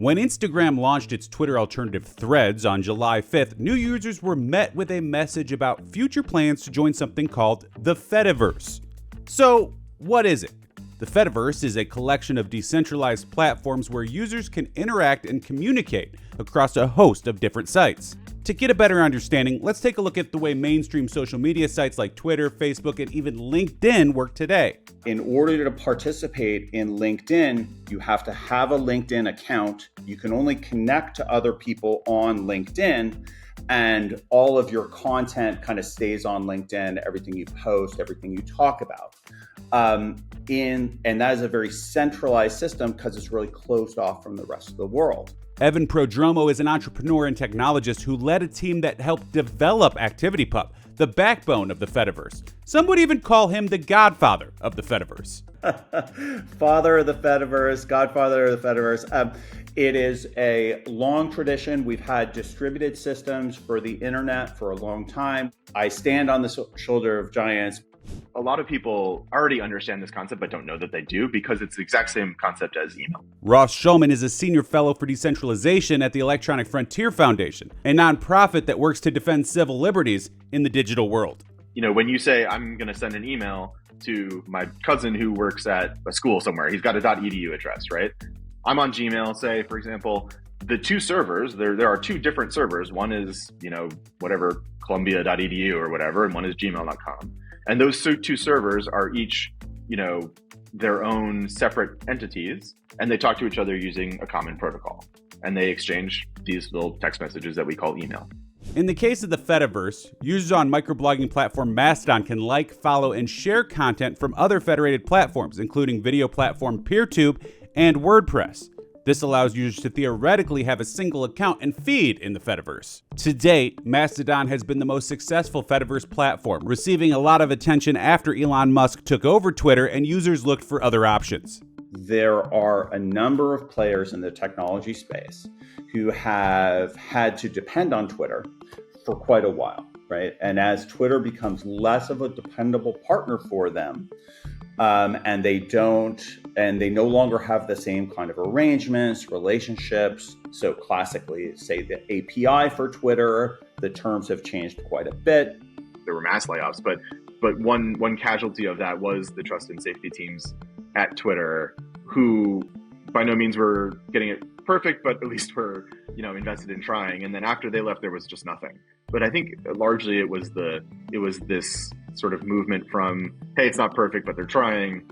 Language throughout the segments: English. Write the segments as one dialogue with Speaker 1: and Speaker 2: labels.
Speaker 1: When Instagram launched its Twitter alternative Threads on July 5th, new users were met with a message about future plans to join something called the fediverse. So, what is it? The fediverse is a collection of decentralized platforms where users can interact and communicate across a host of different sites. To get a better understanding, let's take a look at the way mainstream social media sites like Twitter, Facebook, and even LinkedIn work today.
Speaker 2: In order to participate in LinkedIn, you have to have a LinkedIn account. You can only connect to other people on LinkedIn, and all of your content kind of stays on LinkedIn, everything you post, everything you talk about. And that is a very centralized system because it's really closed off from the rest of the world.
Speaker 1: Evan Prodromo is an entrepreneur and technologist who led a team that helped develop ActivityPub, the backbone of the fediverse. Some would even call him the godfather of the fediverse.
Speaker 2: Father of the fediverse, godfather of the fediverse. It is a long tradition. We've had distributed systems for the internet for a long time. I stand on the shoulder of giants.
Speaker 3: A lot of people already understand this concept but don't know that they do because it's the exact same concept as email.
Speaker 1: Ross Shulman is a senior fellow for decentralization at the Electronic Frontier Foundation, a nonprofit that works to defend civil liberties in the digital world.
Speaker 3: You know, when you say, I'm going to send an email to my cousin who works at a school somewhere, he's got a .edu address, right? I'm on Gmail, say, for example, the two servers, there are two different servers. One is, whatever, columbia.edu or whatever, and one is gmail.com. And those two servers are each, their own separate entities, and they talk to each other using a common protocol. And they exchange these little text messages that we call email.
Speaker 1: In the case of the fediverse, users on microblogging platform Mastodon can like, follow, and share content from other federated platforms, including video platform PeerTube and WordPress. This allows users to theoretically have a single account and feed in the fediverse. To date, Mastodon has been the most successful fediverse platform, receiving a lot of attention after Elon Musk took over Twitter and users looked for other options.
Speaker 2: There are a number of players in the technology space who have had to depend on Twitter for quite a while, right? And as Twitter becomes less of a dependable partner for them, and they no longer have the same kind of arrangements, relationships. So classically, say the API for Twitter, the terms have changed quite a bit.
Speaker 3: There were mass layoffs, but one casualty of that was the trust and safety teams at Twitter, who by no means were getting it perfect, but at least were, invested in trying. And then after they left, there was just nothing. But I think largely it was this sort of movement from, hey, it's not perfect, but they're trying,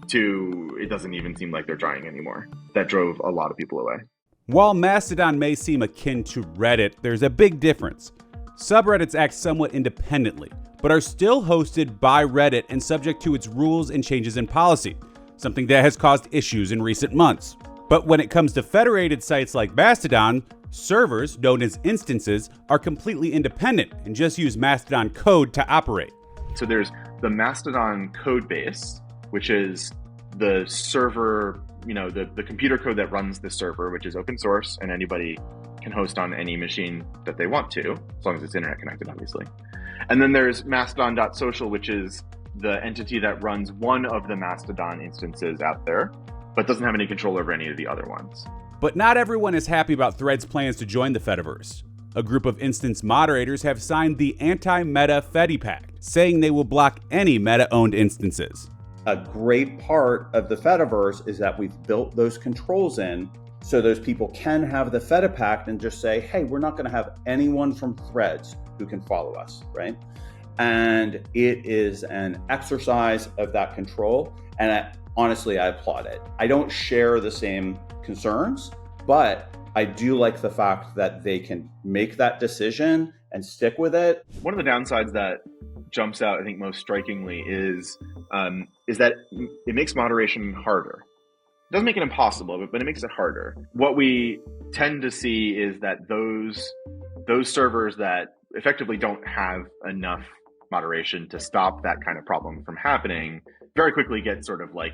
Speaker 3: to it doesn't even seem like they're trying anymore. That drove a lot of people away.
Speaker 1: While Mastodon may seem akin to Reddit, there's a big difference. Subreddits act somewhat independently, but are still hosted by Reddit and subject to its rules and changes in policy, something that has caused issues in recent months. But when it comes to federated sites like Mastodon, servers, known as instances, are completely independent and just use Mastodon code to operate.
Speaker 3: So there's the Mastodon code base, which is the server, the computer code that runs the server, which is open source and anybody can host on any machine that they want to, as long as it's internet connected, obviously. And then there's Mastodon.social, which is the entity that runs one of the Mastodon instances out there, but doesn't have any control over any of the other ones.
Speaker 1: But not everyone is happy about Threads' plans to join the fediverse. A group of instance moderators have signed the anti-Meta Fedi Pact, saying they will block any Meta-owned instances.
Speaker 2: A great part of the fediverse is that we've built those controls in so those people can have the Fedi Pact and just say, hey, we're not going to have anyone from Threads who can follow us, right? And it is an exercise of that control. And honestly, I applaud it. I don't share the same concerns, but I do like the fact that they can make that decision and stick with it.
Speaker 3: One of the downsides that jumps out, I think, most strikingly is that it makes moderation harder. It doesn't make it impossible, but it makes it harder. What we tend to see is that those servers that effectively don't have enough moderation to stop that kind of problem from happening very quickly get sort of like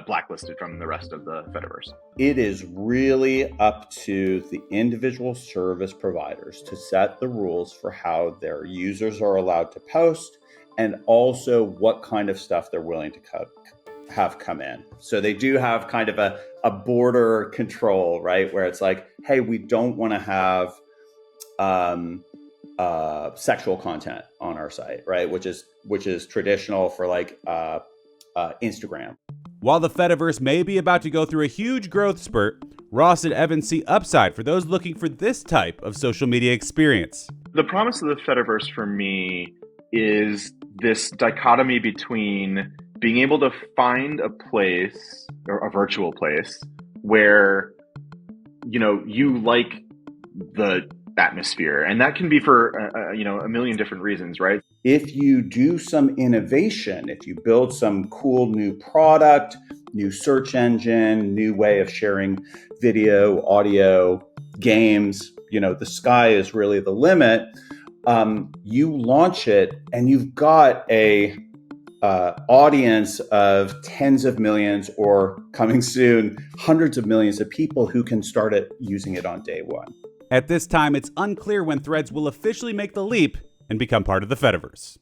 Speaker 3: blacklisted from the rest of the fediverse.
Speaker 2: It is really up to the individual service providers to set the rules for how their users are allowed to post and also what kind of stuff they're willing to have come in. So they do have kind of a border control, right? Where it's like, hey, we don't want to have sexual content on our site, right? Which is traditional for like Instagram.
Speaker 1: While the Fediverse may be about to go through a huge growth spurt, Ross and Evan see upside for those looking for this type of social media experience.
Speaker 3: The promise of the Fediverse for me is this dichotomy between being able to find a place, or a virtual place, where you like the atmosphere, and that can be for a million different reasons, right?
Speaker 2: If you do some innovation, if you build some cool new product, new search engine, new way of sharing video, audio, games, the sky is really the limit. You launch it and you've got a audience of tens of millions, or coming soon, hundreds of millions of people who can start using it on day one.
Speaker 1: At this time, it's unclear when Threads will officially make the leap and become part of the Fediverse.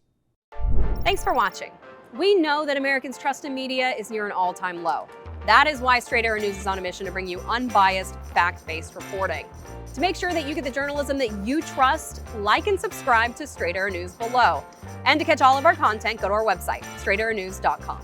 Speaker 4: Thanks for watching. We know that Americans' trust in media is near an all-time low. That is why Straight Arrow News is on a mission to bring you unbiased, fact-based reporting. To make sure that you get the journalism that you trust, like and subscribe to Straight Arrow News below. And to catch all of our content, go to our website, straightarrownews.com.